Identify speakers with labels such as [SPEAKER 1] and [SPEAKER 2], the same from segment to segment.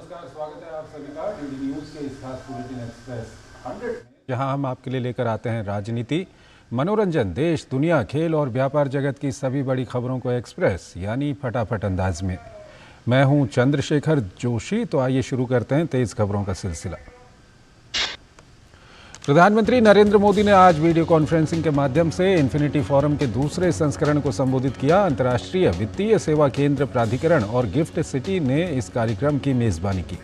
[SPEAKER 1] नमस्कार, स्वागत है आप सभी का डीडी न्यूज के इस खास बुलेटिन एक्सप्रेस 100 जहां हम आपके लिए लेकर आते हैं राजनीति, मनोरंजन, देश, दुनिया, खेल और व्यापार जगत की सभी बड़ी खबरों को एक्सप्रेस यानी फटाफट अंदाज में। मैं हूं चंद्रशेखर जोशी। तो आइए शुरू करते हैं तेज खबरों का सिलसिला। प्रधानमंत्री नरेंद्र मोदी ने आज वीडियो कॉन्फ्रेंसिंग के माध्यम से इन्फिनिटी फोरम के दूसरे संस्करण को संबोधित किया। अंतर्राष्ट्रीय वित्तीय सेवा केंद्र प्राधिकरण और गिफ्ट सिटी ने इस कार्यक्रम की मेजबानी की।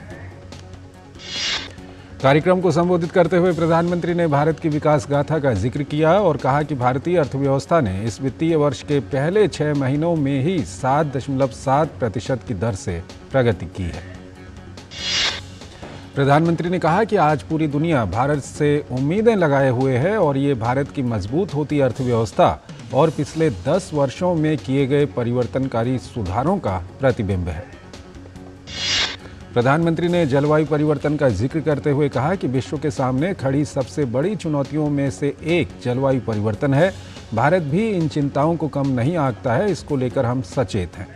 [SPEAKER 1] कार्यक्रम को संबोधित करते हुए प्रधानमंत्री ने भारत की विकास गाथा का जिक्र किया और कहा कि भारतीय अर्थव्यवस्था ने इस वित्तीय वर्ष के पहले 6 महीनों में ही 7.7% की दर से प्रगति की है। प्रधानमंत्री ने कहा कि आज पूरी दुनिया भारत से उम्मीदें लगाए हुए है और ये भारत की मजबूत होती अर्थव्यवस्था और पिछले 10 वर्षों में किए गए परिवर्तनकारी सुधारों का प्रतिबिंब है। प्रधानमंत्री ने जलवायु परिवर्तन का जिक्र करते हुए कहा कि विश्व के सामने खड़ी सबसे बड़ी चुनौतियों में से एक जलवायु परिवर्तन है। भारत भी इन चिंताओं को कम नहीं आंकता है, इसको लेकर हम सचेत हैं।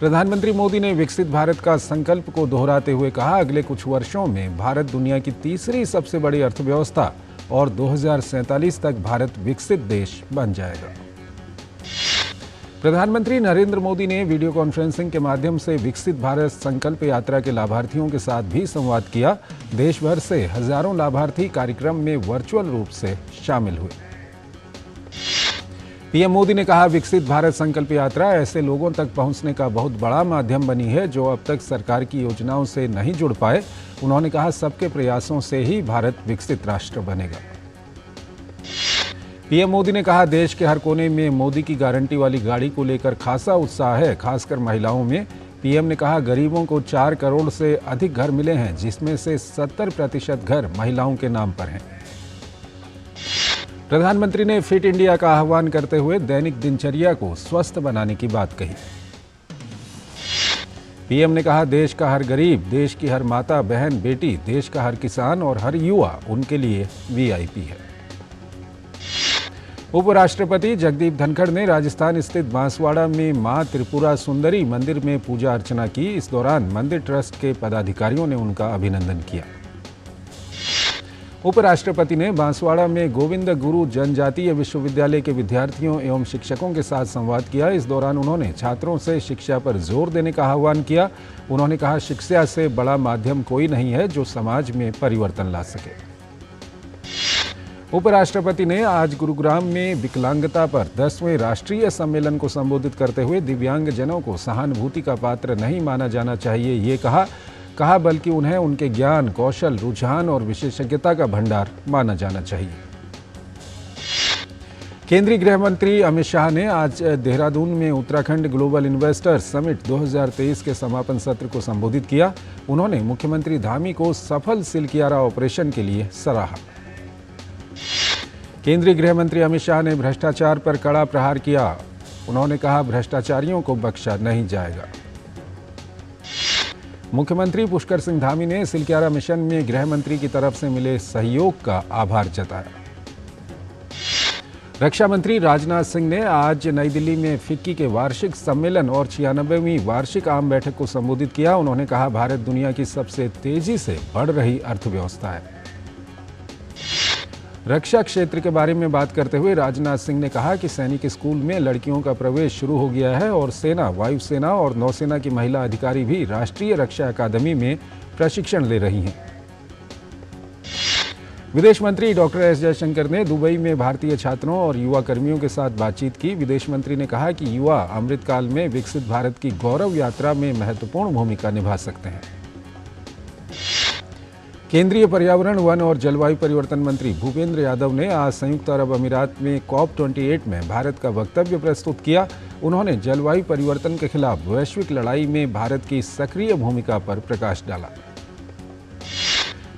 [SPEAKER 1] प्रधानमंत्री मोदी ने विकसित भारत का संकल्प को दोहराते हुए कहा, अगले कुछ वर्षों में भारत दुनिया की तीसरी सबसे बड़ी अर्थव्यवस्था और 2047 तक भारत विकसित देश बन जाएगा। प्रधानमंत्री नरेंद्र मोदी ने वीडियो कॉन्फ्रेंसिंग के माध्यम से विकसित भारत संकल्प यात्रा के लाभार्थियों के साथ भी संवाद किया। देश भर से हजारों लाभार्थी कार्यक्रम में वर्चुअल रूप से शामिल हुए। पीएम मोदी ने कहा, विकसित भारत संकल्प यात्रा ऐसे लोगों तक पहुंचने का बहुत बड़ा माध्यम बनी है जो अब तक सरकार की योजनाओं से नहीं जुड़ पाए। उन्होंने कहा, सबके प्रयासों से ही भारत विकसित राष्ट्र बनेगा। पीएम मोदी ने कहा, देश के हर कोने में मोदी की गारंटी वाली गाड़ी को लेकर खासा उत्साह है, खासकर महिलाओं में। पीएम ने कहा, गरीबों को 4 करोड़ से अधिक घर मिले हैं, जिसमें से 70% घर महिलाओं के नाम पर हैं। प्रधानमंत्री ने फिट इंडिया का आह्वान करते हुए दैनिक दिनचर्या को स्वस्थ बनाने की बात कही। पीएम ने कहा, देश का हर गरीब, देश की हर माता, बहन, बेटी, देश का हर किसान और हर युवा उनके लिए वीआईपी है। उपराष्ट्रपति जगदीप धनखड़ ने राजस्थान स्थित बांसवाड़ा में मां त्रिपुरा सुंदरी मंदिर में पूजा अर्चना की। इस दौरान मंदिर ट्रस्ट के पदाधिकारियों ने उनका अभिनंदन किया। उपराष्ट्रपति ने बांसवाड़ा में गोविंद गुरु जनजातीय विश्वविद्यालय के विद्यार्थियों एवं शिक्षकों के साथ संवाद किया। इस दौरान उन्होंने छात्रों से शिक्षा पर जोर देने का आह्वान किया। उन्होंने कहा, शिक्षा से बड़ा माध्यम कोई नहीं है जो समाज में परिवर्तन ला सके। उपराष्ट्रपति ने आज गुरुग्राम में विकलांगता पर 10वें राष्ट्रीय सम्मेलन को संबोधित करते हुए दिव्यांगजनों को सहानुभूति का पात्र नहीं माना जाना चाहिए, ये कहा बल्कि उन्हें उनके ज्ञान, कौशल, रुझान और विशेषज्ञता का भंडार माना जाना चाहिए। केंद्रीय गृह मंत्री अमित शाह ने आज देहरादून में उत्तराखंड ग्लोबल इन्वेस्टर्स समिट 2023 के समापन सत्र को संबोधित किया। उन्होंने मुख्यमंत्री धामी को सफल सिलकियारा ऑपरेशन के लिए सराहा। केंद्रीय गृह मंत्री अमित शाह ने भ्रष्टाचार पर कड़ा प्रहार किया। उन्होंने कहा, भ्रष्टाचारियों को बख्शा नहीं जाएगा। मुख्यमंत्री पुष्कर सिंह धामी ने सिलकियारा मिशन में गृह मंत्री की तरफ से मिले सहयोग का आभार जताया। रक्षा मंत्री राजनाथ सिंह ने आज नई दिल्ली में फिक्की के वार्षिक सम्मेलन और 96वीं वार्षिक आम बैठक को संबोधित किया। उन्होंने कहा, भारत दुनिया की सबसे तेजी से बढ़ रही अर्थव्यवस्था है। रक्षा क्षेत्र के बारे में बात करते हुए राजनाथ सिंह ने कहा कि सैनिक स्कूल में लड़कियों का प्रवेश शुरू हो गया है और सेना, वायुसेना और नौसेना की महिला अधिकारी भी राष्ट्रीय रक्षा अकादमी में प्रशिक्षण ले रही हैं। विदेश मंत्री डॉक्टर एस जयशंकर ने दुबई में भारतीय छात्रों और युवा कर्मियों के साथ बातचीत की। विदेश मंत्री ने कहा कि युवा अमृतकाल में विकसित भारत की गौरव यात्रा में महत्वपूर्ण भूमिका निभा सकते हैं। केंद्रीय पर्यावरण, वन और जलवायु परिवर्तन मंत्री भूपेंद्र यादव ने आज संयुक्त अरब अमीरात में COP28 में भारत का वक्तव्य प्रस्तुत किया। उन्होंने जलवायु परिवर्तन के खिलाफ वैश्विक लड़ाई में भारत की सक्रिय भूमिका पर प्रकाश डाला।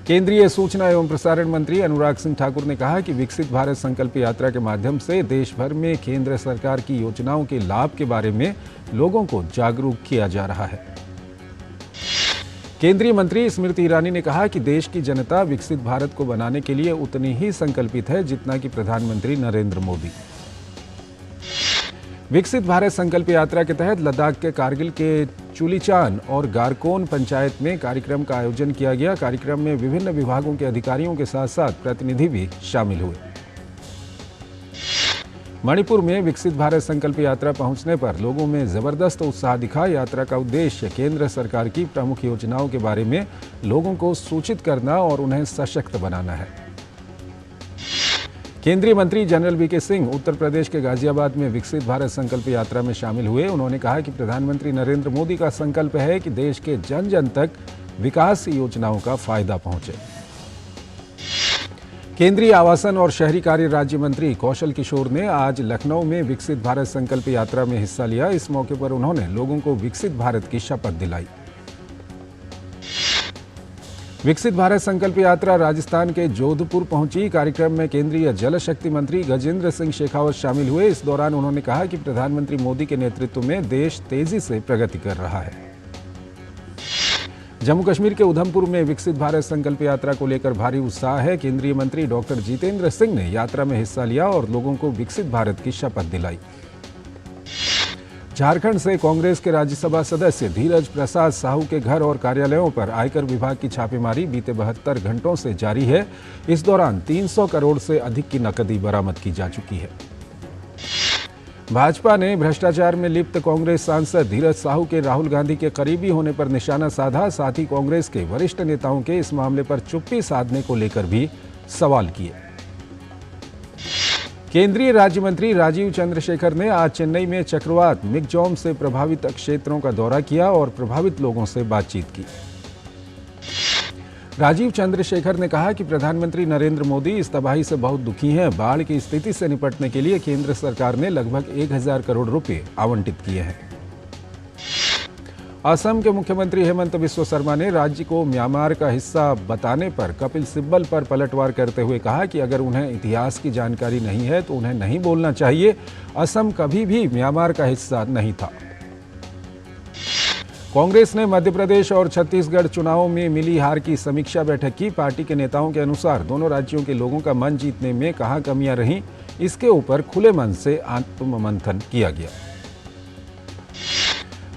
[SPEAKER 1] केंद्रीय सूचना एवं प्रसारण मंत्री अनुराग सिंह ठाकुर ने कहा कि विकसित भारत संकल्प यात्रा के माध्यम से देश भर में केंद्र सरकार की योजनाओं के लाभ के बारे में लोगों को जागरूक किया जा रहा है। केंद्रीय मंत्री स्मृति ईरानी ने कहा कि देश की जनता विकसित भारत को बनाने के लिए उतनी ही संकल्पित है जितना कि प्रधानमंत्री नरेंद्र मोदी। विकसित भारत संकल्प यात्रा के तहत लद्दाख के कारगिल के चुलीचान और गारकोन पंचायत में कार्यक्रम का आयोजन किया गया। कार्यक्रम में विभिन्न विभागों के अधिकारियों के साथ साथ प्रतिनिधि भी शामिल हुए। मणिपुर में विकसित भारत संकल्प यात्रा पहुंचने पर लोगों में जबरदस्त उत्साह दिखा। यात्रा का उद्देश्य केंद्र सरकार की प्रमुख योजनाओं के बारे में लोगों को सूचित करना और उन्हें सशक्त बनाना है। केंद्रीय मंत्री जनरल वीके सिंह उत्तर प्रदेश के गाजियाबाद में विकसित भारत संकल्प यात्रा में शामिल हुए। उन्होंने कहा कि प्रधानमंत्री नरेंद्र मोदी का संकल्प है कि देश के जन जन तक विकास योजनाओं का फायदा पहुंचे। केंद्रीय आवासन और शहरी कार्य राज्य मंत्री कौशल किशोर ने आज लखनऊ में विकसित भारत संकल्प यात्रा में हिस्सा लिया। इस मौके पर उन्होंने लोगों को विकसित भारत की शपथ दिलाई। विकसित भारत संकल्प यात्रा राजस्थान के जोधपुर पहुंची। कार्यक्रम में केंद्रीय जल शक्ति मंत्री गजेंद्र सिंह शेखावत शामिल हुए। इस दौरान उन्होंने कहा कि प्रधानमंत्री मोदी के नेतृत्व में देश तेजी से प्रगति कर रहा है। जम्मू कश्मीर के उधमपुर में विकसित भारत संकल्प यात्रा को लेकर भारी उत्साह है। केंद्रीय मंत्री डॉक्टर जितेंद्र सिंह ने यात्रा में हिस्सा लिया और लोगों को विकसित भारत की शपथ दिलाई। झारखंड से कांग्रेस के राज्यसभा सदस्य धीरज प्रसाद साहू के घर और कार्यालयों पर आयकर विभाग की छापेमारी बीते 72 घंटों से जारी है। इस दौरान 300 करोड़ से अधिक की नकदी बरामद की जा चुकी है। भाजपा ने भ्रष्टाचार में लिप्त कांग्रेस सांसद धीरज साहू के राहुल गांधी के करीबी होने पर निशाना साधा। साथ ही कांग्रेस के वरिष्ठ नेताओं के इस मामले पर चुप्पी साधने को लेकर भी सवाल किए। केंद्रीय राज्य मंत्री राजीव चंद्रशेखर ने आज चेन्नई में चक्रवात मिगजॉम से प्रभावित क्षेत्रों का दौरा किया और प्रभावित लोगों से बातचीत की। राजीव चंद्रशेखर ने कहा कि प्रधानमंत्री नरेंद्र मोदी इस तबाही से बहुत दुखी हैं। बाढ़ की स्थिति से निपटने के लिए केंद्र सरकार ने लगभग 1000 करोड़ रुपए आवंटित किए हैं। असम के मुख्यमंत्री हेमंत बिस्वा शर्मा ने राज्य को म्यांमार का हिस्सा बताने पर कपिल सिब्बल पर पलटवार करते हुए कहा कि अगर उन्हें इतिहास की जानकारी नहीं है तो उन्हें नहीं बोलना चाहिए। असम कभी भी म्यांमार का हिस्सा नहीं था। कांग्रेस ने मध्य प्रदेश और छत्तीसगढ़ चुनावों में मिली हार की समीक्षा बैठक की। पार्टी के नेताओं के अनुसार दोनों राज्यों के लोगों का मन जीतने में कहां कमियां रहीं, इसके ऊपर खुले मन से आत्ममंथन किया गया।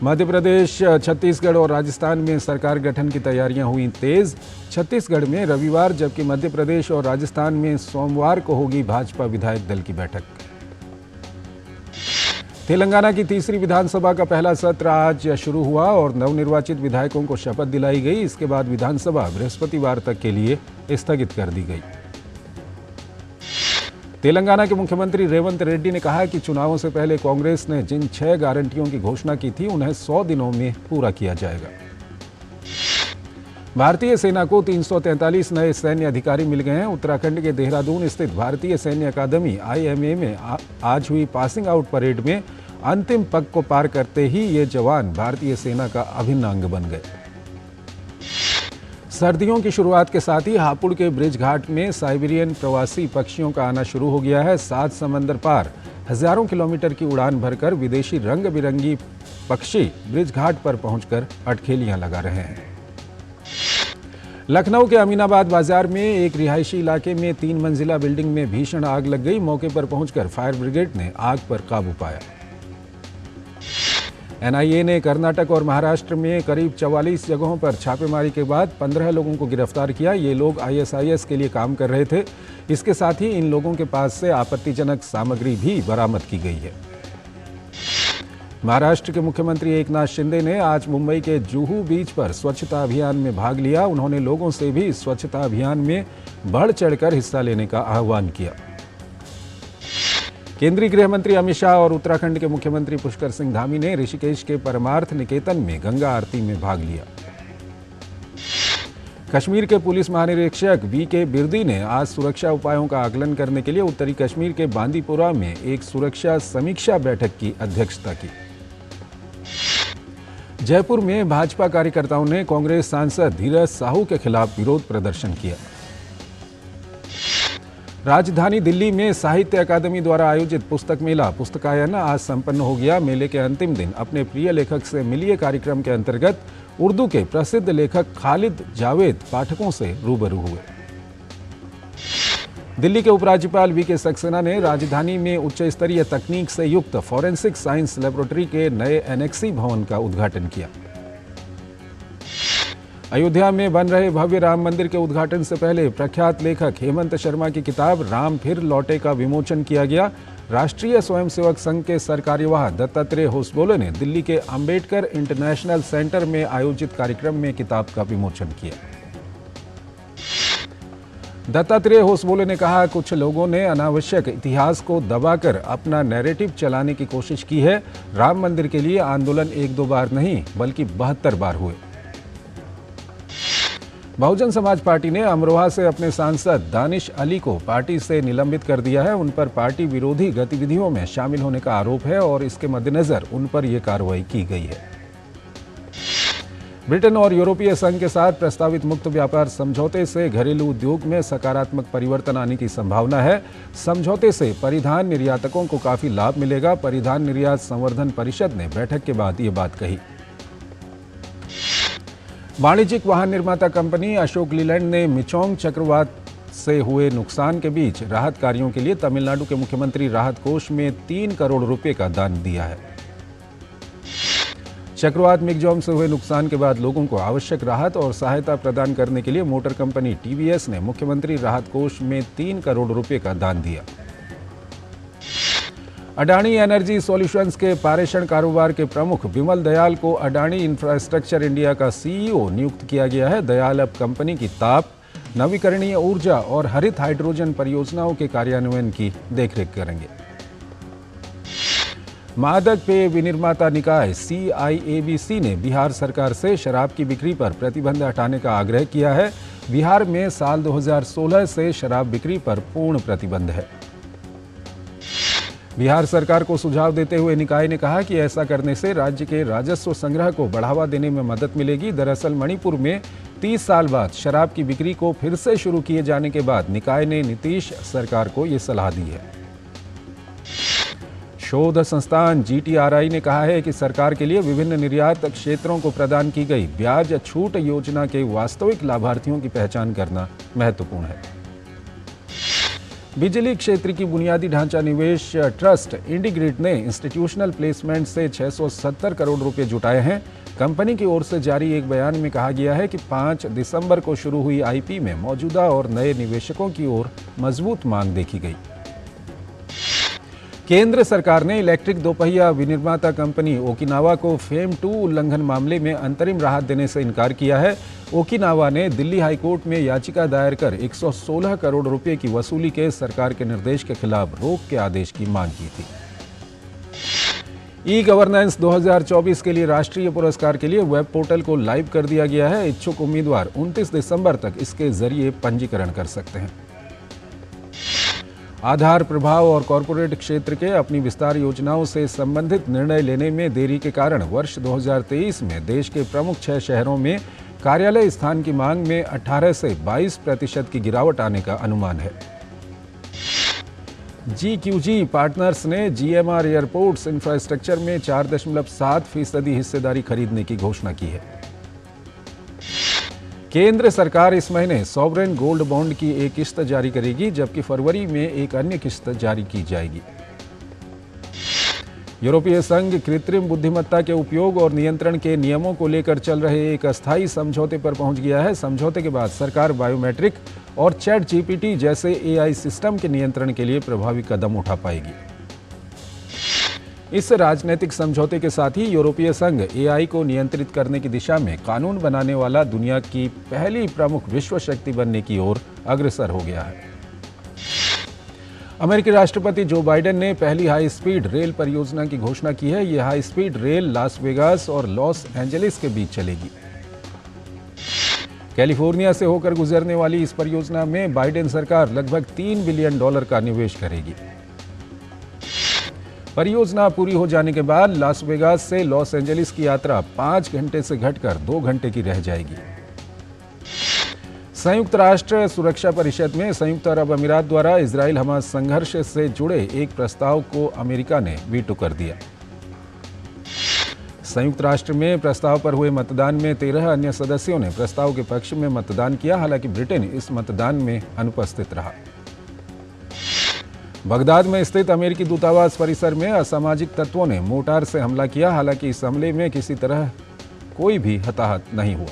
[SPEAKER 1] मध्य प्रदेश, छत्तीसगढ़ और राजस्थान में सरकार गठन की तैयारियां हुई तेज। छत्तीसगढ़ में रविवार जबकि मध्य प्रदेश और राजस्थान में सोमवार को होगी भाजपा विधायक दल की बैठक। तेलंगाना की तीसरी विधानसभा का पहला सत्र आज शुरू हुआ और नवनिर्वाचित विधायकों को शपथ दिलाई गई। इसके बाद विधानसभा बृहस्पतिवार तक के लिए स्थगित कर दी गई। तेलंगाना के मुख्यमंत्री रेवंत रेड्डी ने कहा कि चुनावों से पहले कांग्रेस ने जिन 6 गारंटियों की घोषणा की थी उन्हें 100 दिनों में पूरा किया जाएगा। भारतीय सेना को 343 नए सैन्य अधिकारी मिल गए हैं। उत्तराखंड के देहरादून स्थित भारतीय सैन्य अकादमी IMA में आज हुई पासिंग आउट परेड में अंतिम पग को पार करते ही ये जवान भारतीय सेना का अभिन्न अंग बन गए। सर्दियों की शुरुआत के साथ ही हापुड़ के ब्रिज घाट में साइबेरियन प्रवासी पक्षियों का आना शुरू हो गया है। 7 समंदर पार हजारों किलोमीटर की उड़ान भरकर विदेशी रंग बिरंगी पक्षी ब्रिज घाट पर पहुंचकर अटखेलियां लगा रहे हैं। लखनऊ के अमीनाबाद बाजार में एक रिहायशी इलाके में 3 मंजिला बिल्डिंग में भीषण आग लग गई। मौके पर पहुंचकर फायर ब्रिगेड ने आग पर काबू पाया। NIA ने कर्नाटक और महाराष्ट्र में करीब 44 जगहों पर छापेमारी के बाद 15 लोगों को गिरफ्तार किया। ये लोग ISIS के लिए काम कर रहे थे। इसके साथ ही इन लोगों के पास से आपत्तिजनक सामग्री भी बरामद की गई है। महाराष्ट्र के मुख्यमंत्री एकनाथ शिंदे ने आज मुंबई के जुहू बीच पर स्वच्छता अभियान में भाग लिया। उन्होंने लोगों से भी स्वच्छता अभियान में बढ़ चढ़कर हिस्सा लेने का आह्वान किया। केंद्रीय गृह मंत्री अमित शाह और उत्तराखंड के मुख्यमंत्री पुष्कर सिंह धामी ने ऋषिकेश के परमार्थ निकेतन में गंगा आरती में भाग लिया। कश्मीर के पुलिस महानिरीक्षक VK बिर्दी ने आज सुरक्षा उपायों का आकलन करने के लिए उत्तरी कश्मीर के बांदीपुरा में एक सुरक्षा समीक्षा बैठक की अध्यक्षता की। जयपुर में भाजपा कार्यकर्ताओं ने कांग्रेस सांसद धीरज साहू के खिलाफ विरोध प्रदर्शन किया। राजधानी दिल्ली में साहित्य अकादमी द्वारा आयोजित पुस्तक मेला पुस्तकायन आज संपन्न हो गया। मेले के अंतिम दिन अपने प्रिय लेखक से मिलिए कार्यक्रम के अंतर्गत उर्दू के प्रसिद्ध लेखक खालिद जावेद पाठकों से रूबरू हुए। दिल्ली के उपराज्यपाल वीके सक्सेना ने राजधानी में उच्च स्तरीय तकनीक से युक्त फॉरेंसिक साइंस लेबोरेटरी के नए एनेक्सी भवन का उद्घाटन किया। अयोध्या में बन रहे भव्य राम मंदिर के उद्घाटन से पहले प्रख्यात लेखक हेमंत शर्मा की किताब राम फिर लौटे का विमोचन किया गया। राष्ट्रीय स्वयंसेवक संघ के सरकार्यवाह दत्तात्रेय होसबोले ने दिल्ली के अंबेडकर इंटरनेशनल सेंटर में आयोजित कार्यक्रम में किताब का विमोचन किया। दत्तात्रेय होसबोले ने कहा, कुछ लोगों ने अनावश्यक इतिहास को दबाकर अपना नैरेटिव चलाने की कोशिश की है। राम मंदिर के लिए आंदोलन 1-2 बार नहीं बल्कि 72 बार हुए। बहुजन समाज पार्टी ने अमरोहा से अपने सांसद दानिश अली को पार्टी से निलंबित कर दिया है। उन पर पार्टी विरोधी गतिविधियों में शामिल होने का आरोप है और इसके मद्देनजर उन पर यह कार्रवाई की गई है। ब्रिटेन और यूरोपीय संघ के साथ प्रस्तावित मुक्त व्यापार समझौते से घरेलू उद्योग में सकारात्मक परिवर्तन आने की संभावना है। समझौते से परिधान निर्यातकों को काफी लाभ मिलेगा। परिधान निर्यात संवर्धन परिषद ने बैठक के बाद ये बात कही। वाणिज्यिक वाहन निर्माता कंपनी अशोक लीलैंड ने मिचोंग चक्रवात से हुए नुकसान के बीच राहत कार्यों के लिए तमिलनाडु के मुख्यमंत्री राहत कोष में 3 करोड़ रुपए का दान दिया है। चक्रवात मिगजोम से हुए नुकसान के बाद लोगों को आवश्यक राहत और सहायता प्रदान करने के लिए मोटर कंपनी टीवीएस ने मुख्यमंत्री राहत कोष में 3 करोड़ रुपए का दान दिया। अडानी एनर्जी सॉल्यूशंस के पारेषण कारोबार के प्रमुख बिमल दयाल को अडानी इंफ्रास्ट्रक्चर इंडिया का सीईओ नियुक्त किया गया है। दयाल अब कंपनी की ताप, नवीकरणीय ऊर्जा और हरित हाइड्रोजन परियोजनाओं के कार्यान्वयन की देखरेख करेंगे। मादक पेय विनिर्माता निकाय CIABC ने बिहार सरकार से शराब की बिक्री पर प्रतिबंध हटाने का आग्रह किया है। बिहार में साल 2016 से शराब बिक्री पर पूर्ण प्रतिबंध है। बिहार सरकार को सुझाव देते हुए निकाय ने कहा कि ऐसा करने से राज्य के राजस्व संग्रह को बढ़ावा देने में मदद मिलेगी। दरअसल मणिपुर में 30 साल बाद शराब की बिक्री को फिर से शुरू किए जाने के बाद निकाय ने नीतीश सरकार को ये सलाह दी है। शोध संस्थान GTRI ने कहा है कि सरकार के लिए विभिन्न निर्यात क्षेत्रों को प्रदान की गई ब्याज छूट योजना के वास्तविक लाभार्थियों की पहचान करना महत्वपूर्ण है। बिजली क्षेत्र की बुनियादी ढांचा निवेश ट्रस्ट इंडीग्रिड ने इंस्टीट्यूशनल प्लेसमेंट से 670 करोड़ रुपए जुटाए हैं। कंपनी की ओर से जारी एक बयान में कहा गया है कि 5 दिसंबर को शुरू हुई IP में मौजूदा और नए निवेशकों की ओर मजबूत मांग देखी गई। केंद्र सरकार ने इलेक्ट्रिक दोपहिया विनिर्माता कंपनी ओकिनावा को फेम 2 उल्लंघन मामले में अंतरिम राहत देने से इनकार किया है। ओकिनावा ने दिल्ली हाईकोर्ट में याचिका दायर कर 116 करोड़ रुपए की वसूली के सरकार के निर्देश के खिलाफ रोक के आदेश की मांग की थी। ई गवर्नेंस 2024 के लिए राष्ट्रीय पुरस्कार के लिए वेब पोर्टल को लाइव कर दिया गया है। इच्छुक उम्मीदवार 29 दिसंबर तक इसके जरिए पंजीकरण कर सकते हैं। आधार प्रभाव और कॉरपोरेट क्षेत्र के अपनी विस्तार योजनाओं से संबंधित निर्णय लेने में देरी के कारण वर्ष 2023 में देश के प्रमुख 6 शहरों में कार्यालय स्थान की मांग में 18 से 22% की गिरावट आने का अनुमान है। GQG पार्टनर्स ने GMR एयरपोर्ट्स इंफ्रास्ट्रक्चर में 4.7% हिस्सेदारी खरीदने की घोषणा की है। केंद्र सरकार इस महीने सॉवरेन गोल्ड बॉन्ड की एक किस्त जारी करेगी, जबकि फरवरी में एक अन्य किस्त जारी की जाएगी। यूरोपीय संघ कृत्रिम बुद्धिमत्ता के उपयोग और नियंत्रण के नियमों को लेकर चल रहे एक अस्थायी समझौते पर पहुंच गया है। समझौते के बाद सरकार बायोमेट्रिक और ChatGPT जैसे AI सिस्टम के नियंत्रण के लिए प्रभावी कदम उठा पाएगी। इस राजनीतिक समझौते के साथ ही यूरोपीय संघ AI को नियंत्रित करने की दिशा में कानून बनाने वाला दुनिया की पहली प्रमुख विश्व शक्ति बनने की ओर अग्रसर हो गया है। अमेरिकी राष्ट्रपति जो बाइडेन ने पहली हाई स्पीड रेल परियोजना की घोषणा की है। यह high speed rail Las Vegas और लॉस एंजलिस के बीच चलेगी। कैलिफोर्निया से होकर गुजरने वाली इस परियोजना में बाइडेन सरकार लगभग $3 बिलियन का निवेश करेगी। परियोजना पूरी हो जाने के बाद लास वेगास से लॉस एंजलिस की यात्रा 5 घंटे से घटकर 2 घंटे की रह जाएगी। संयुक्त राष्ट्र सुरक्षा परिषद में संयुक्त अरब अमीरात द्वारा इजराइल हमास संघर्ष से जुड़े एक प्रस्ताव को अमेरिका ने वीटो कर दिया। संयुक्त राष्ट्र में प्रस्ताव पर हुए मतदान में 13 अन्य सदस्यों ने प्रस्ताव के पक्ष में मतदान किया। हालांकि ब्रिटेन इस मतदान में अनुपस्थित रहा। बगदाद में स्थित अमेरिकी दूतावास परिसर में असामाजिक तत्वों ने मोर्टार से हमला किया। हालांकि इस हमले में किसी तरह कोई भी हताहत नहीं हुआ।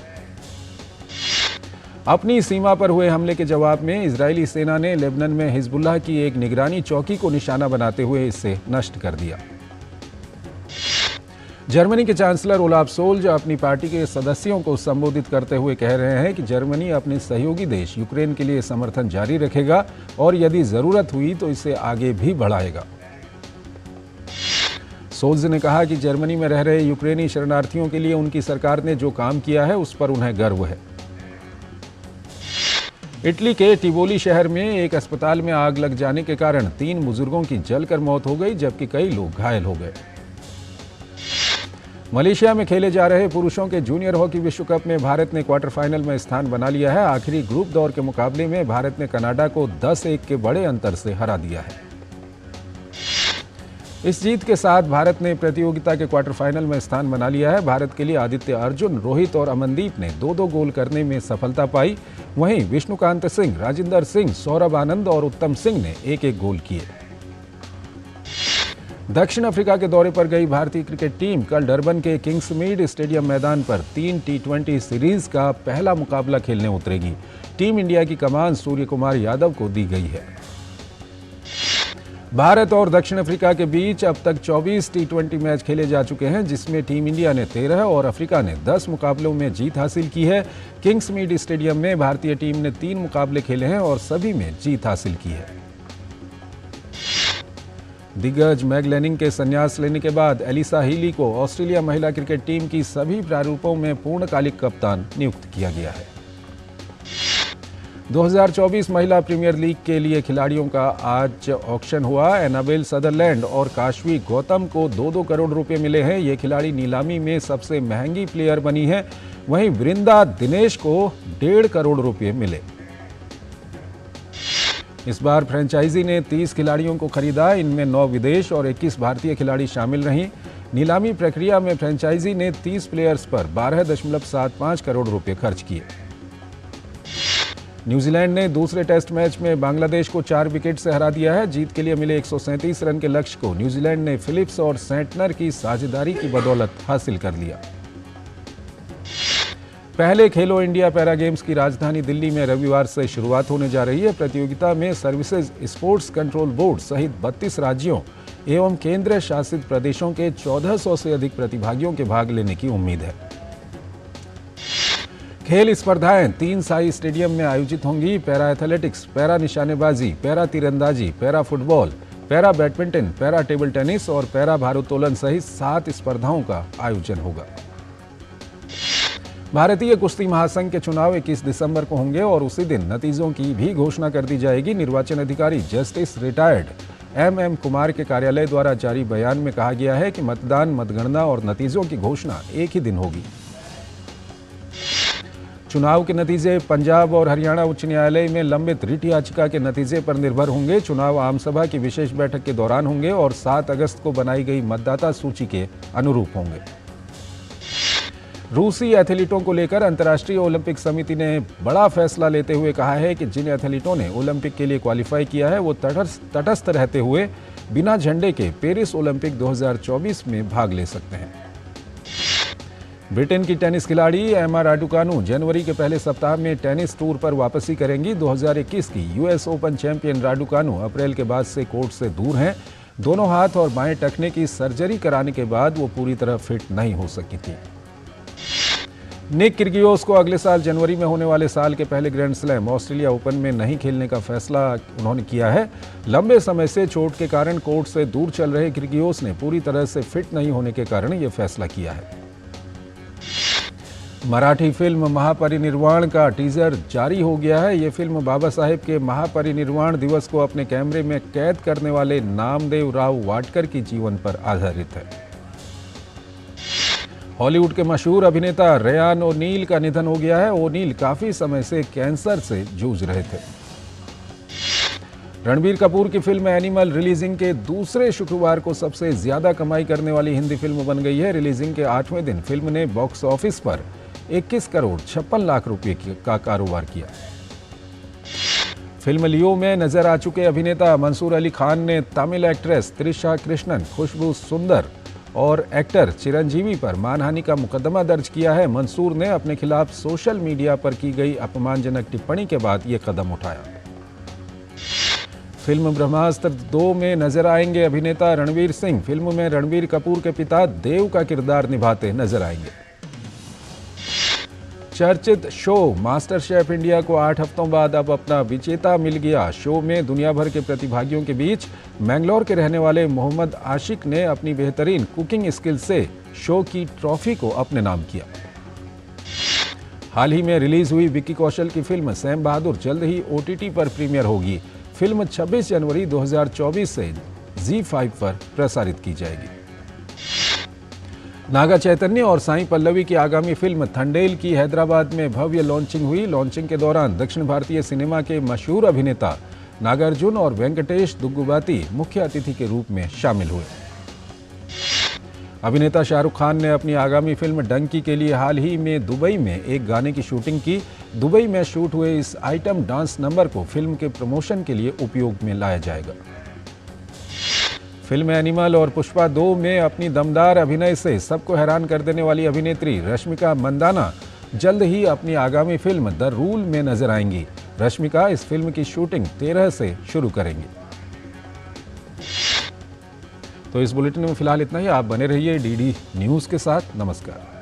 [SPEAKER 1] अपनी सीमा पर हुए हमले के जवाब में इजरायली सेना ने लेबनान में हिजबुल्लाह की एक निगरानी चौकी को निशाना बनाते हुए इसे नष्ट कर दिया। जर्मनी के चांसलर ओलाफ सोल्ज अपनी पार्टी के सदस्यों को संबोधित करते हुए कह रहे हैं कि जर्मनी अपने सहयोगी देश यूक्रेन के लिए समर्थन जारी रखेगा और यदि जरूरत हुई तो इसे आगे भी बढ़ाएगा। सोल्ज ने कहा कि जर्मनी में रह रहे यूक्रेनी शरणार्थियों के लिए उनकी सरकार ने जो काम किया है उस पर उन्हें गर्व है। इटली के टिवोली शहर में एक अस्पताल में आग लग जाने के कारण 3 बुजुर्गों की जलकर मौत हो गई, जबकि कई लोग घायल हो गए। मलेशिया में खेले जा रहे पुरुषों के जूनियर हॉकी विश्व कप में भारत ने क्वार्टर फाइनल में स्थान बना लिया है। आखिरी ग्रुप दौर के मुकाबले में भारत ने कनाडा को 10-1 के बड़े अंतर से हरा दिया है। इस जीत के साथ भारत ने प्रतियोगिता के क्वार्टर फाइनल में स्थान बना लिया है। भारत के लिए आदित्य अर्जुन, रोहित और अमनदीप ने 2-2 गोल करने में सफलता पाई। वहीं विष्णुकांत सिंह, राजिंदर सिंह, सौरभ आनंद और उत्तम सिंह ने 1-1 गोल किए। दक्षिण अफ्रीका के दौरे पर गई भारतीय क्रिकेट टीम कल डरबन के किंग्समीड स्टेडियम मैदान पर 3 T20 सीरीज का पहला मुकाबला खेलने उतरेगी। टीम इंडिया की कमान सूर्य कुमार यादव को दी गई है। भारत और दक्षिण अफ्रीका के बीच अब तक 24 T20 मैच खेले जा चुके हैं, जिसमें टीम इंडिया ने 13 और अफ्रीका ने 10 मुकाबलों में जीत हासिल की है। किंग्समीड स्टेडियम में भारतीय टीम ने 3 मुकाबले खेले हैं और सभी में जीत हासिल की है। दिग्गज मैग लैनिंग के संन्यास लेने के बाद एलिसा हीली को ऑस्ट्रेलिया महिला क्रिकेट टीम की सभी प्रारूपों में पूर्णकालिक कप्तान नियुक्त किया गया है। 2024 महिला प्रीमियर लीग के लिए खिलाड़ियों का आज ऑक्शन हुआ। एनाबेल सदरलैंड और काशवी गौतम को 2-2 करोड़ रुपए मिले हैं। ये खिलाड़ी नीलामी में सबसे महंगी प्लेयर बनी है। वहीं वृंदा दिनेश को 1.5 करोड़ रुपए मिले। इस बार फ्रेंचाइजी ने 30 खिलाड़ियों को खरीदा। इनमें 9 विदेश और 21 भारतीय खिलाड़ी शामिल रहीं। नीलामी प्रक्रिया में फ्रेंचाइजी ने 30 प्लेयर्स पर 12.75 करोड़ रुपए खर्च किए। न्यूजीलैंड ने दूसरे टेस्ट मैच में बांग्लादेश को 4 विकेट से हरा दिया है। जीत के लिए मिले 137 रन के लक्ष्य को न्यूजीलैंड ने फिलिप्स और सेंटनर की साझेदारी की बदौलत हासिल कर लिया। पहले खेलो इंडिया पैरा गेम्स की राजधानी दिल्ली में रविवार से शुरुआत होने जा रही है। प्रतियोगिता में सर्विसेज स्पोर्ट्स कंट्रोल बोर्ड सहित 32 राज्यों एवं केंद्र शासित प्रदेशों के 1400 से अधिक प्रतिभागियों के भाग लेने की उम्मीद है। खेल स्पर्धाएं 3 साई स्टेडियम में आयोजित होंगी। पैरा एथलेटिक्स, पैरा निशानेबाजी, पैरा तीरंदाजी, para football, para badminton, para table tennis और पैरा भारोत्तोलन सहित 7 स्पर्धाओं का आयोजन होगा। भारतीय कुश्ती महासंघ के चुनाव 21 दिसंबर को होंगे और उसी दिन नतीजों की भी घोषणा कर दी जाएगी। निर्वाचन अधिकारी जस्टिस रिटायर्ड MM कुमार के कार्यालय द्वारा जारी बयान में कहा गया है कि मतदान, मतगणना और नतीजों की घोषणा एक ही दिन होगी। चुनाव के नतीजे पंजाब और हरियाणा उच्च न्यायालय में लंबित रिट याचिका के नतीजे पर निर्भर होंगे। चुनाव आमसभा की विशेष बैठक के दौरान होंगे और 7 अगस्त को बनाई गई मतदाता सूची के अनुरूप होंगे। रूसी एथलीटों को लेकर अंतर्राष्ट्रीय ओलंपिक समिति ने बड़ा फैसला लेते हुए कहा है कि जिन एथलीटों ने ओलंपिक के लिए क्वालिफाई किया है वो तटस्थ रहते हुए बिना झंडे के पेरिस ओलंपिक 2024 में भाग ले सकते हैं। ब्रिटेन की टेनिस खिलाड़ी एमा राडुकानु जनवरी के पहले सप्ताह में टेनिस टूर पर वापसी करेंगी। 2021 की US ओपन चैंपियन राडुकानु अप्रैल के बाद से कोर्ट से दूर हैं। दोनों हाथ और बाएं टखने की सर्जरी कराने के बाद वो पूरी तरह फिट नहीं हो सकी थी। निक किर्गियोस को अगले साल जनवरी में होने वाले साल के पहले ग्रैंड स्लैम ऑस्ट्रेलिया ओपन में नहीं खेलने का फैसला उन्होंने किया है। लंबे समय से चोट के कारण कोर्ट से दूर चल रहे किर्गियोस ने पूरी तरह से फिट नहीं होने के कारण यह फैसला किया है। मराठी फिल्म महापरिनिर्वाण का टीजर जारी हो गया है। ये फिल्म बाबा साहेब के महापरिनिर्वाण दिवस को अपने कैमरे में कैद करने वाले नामदेव राव वाडकर की जीवन पर आधारित है। हॉलीवुड के मशहूर अभिनेता रेयान ओनील का निधन हो गया है। ओनील काफी समय से कैंसर से जूझ रहे थे। रणबीर कपूर की फिल्म एनिमल रिलीजिंग के दूसरे शुक्रवार को सबसे ज्यादा कमाई करने वाली हिंदी फिल्म बन गई है। रिलीजिंग के 8वें दिन फिल्म ने बॉक्स ऑफिस पर 21 करोड़ 56 लाख रुपए का कारोबार किया। फिल्म लियो में नजर आ चुके अभिनेता मंसूर अली खान ने तमिल एक्ट्रेस त्रिशा कृष्णन, खुशबू सुंदर और एक्टर चिरंजीवी पर मानहानि का मुकदमा दर्ज किया है। मंसूर ने अपने खिलाफ सोशल मीडिया पर की गई अपमानजनक टिप्पणी के बाद ये कदम उठाया। फिल्म ब्रह्मास्त्र 2 में नजर आएंगे अभिनेता रणवीर सिंह। फिल्म में रणबीर कपूर के पिता देव का किरदार निभाते नजर आएंगे। चर्चित शो मास्टर शेफ इंडिया को 8 हफ्तों बाद अब अपना विजेता मिल गया। शो में दुनिया भर के प्रतिभागियों के बीच मैंगलोर के रहने वाले मोहम्मद आशिक ने अपनी बेहतरीन कुकिंग स्किल से शो की ट्रॉफी को अपने नाम किया। हाल ही में रिलीज हुई विक्की कौशल की फिल्म सैम बहादुर जल्द ही OTT पर प्रीमियर होगी। फिल्म 26 जनवरी 2024 से ZEE5 पर प्रसारित की जाएगी। नागा चैतन्य और साई पल्लवी की आगामी फिल्म थंडेल की हैदराबाद में भव्य लॉन्चिंग हुई। लॉन्चिंग के दौरान दक्षिण भारतीय सिनेमा के मशहूर अभिनेता नागार्जुन और वेंकटेश दुग्गुबाती मुख्य अतिथि के रूप में शामिल हुए। अभिनेता शाहरुख खान ने अपनी आगामी फिल्म डंकी के लिए हाल ही में दुबई में एक गाने की शूटिंग की। दुबई में शूट हुए इस आइटम डांस नंबर को फिल्म के प्रमोशन के लिए उपयोग में लाया जाएगा। फिल्म एनिमल और पुष्पा 2 में अपनी दमदार अभिनय से सबको हैरान कर देने वाली अभिनेत्री रश्मिका मंदाना जल्द ही अपनी आगामी फिल्म द रूल में नजर आएंगी। रश्मिका इस फिल्म की शूटिंग 13 से शुरू करेंगी। तो इस बुलेटिन में फिलहाल इतना ही। आप बने रहिए DD न्यूज़ के साथ। नमस्कार।